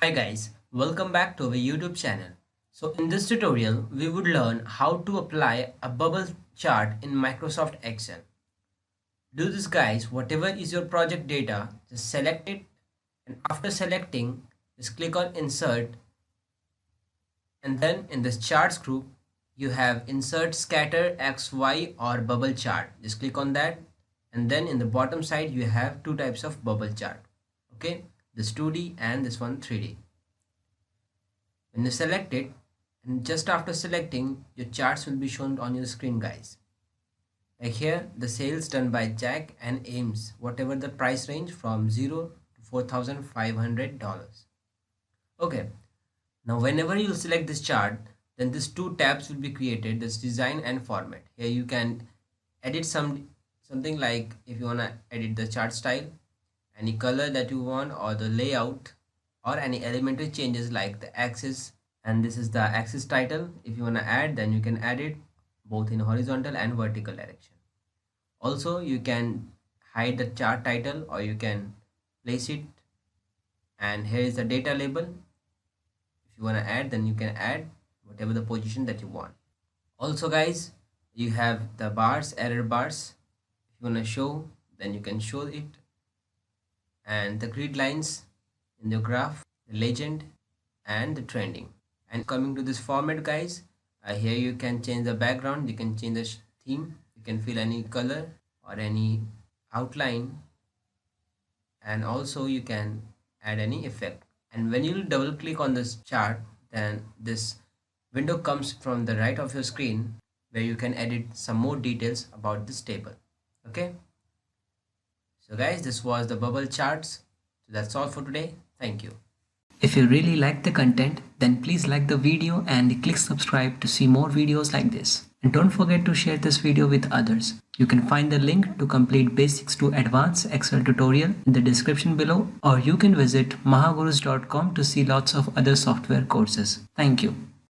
Hi guys, welcome back to our YouTube channel. So in this tutorial, we would learn how to apply a bubble chart in Microsoft Excel. Do this guys, whatever is your project data, just select it, and after selecting, just click on insert, and then in this charts group, you have insert scatter X, Y or bubble chart. Just click on that, and then in the bottom side, you have two types of bubble chart. Okay, this 2D and this one 3D. When you select it, and just after selecting, your charts will be shown on your screen guys. Like here, the sales done by Jack and Ames, whatever the price range from 0 to $4,500. Okay, now whenever you select this chart, then these two tabs will be created, this design and format. Here you can edit something like if you want to edit the chart style, any color that you want, or the layout, or any elementary changes like the axis. And this is the axis title. If you want to add, then you can add it both in horizontal and vertical direction. Also, you can hide the chart title or you can place it. And here is the data label. If you want to add, then you can add whatever the position that you want. Also guys, you have the bars, error bars. If you want to show, then you can show it. And the grid lines in the graph, the legend and the trending. And coming to this format guys, here you can change the background, you can change the theme, you can fill any color or any outline, and also you can add any effect. And when you double click on this chart, then this window comes from the right of your screen where you can edit some more details about this table. Okay, so guys, this was the bubble charts. So that's all for today. Thank you. If you really like the content, then please like the video and click subscribe to see more videos like this. And don't forget to share this video with others. You can find the link to complete basics to advanced Excel tutorial in the description below, or you can visit mahagurus.com to see lots of other software courses. Thank you.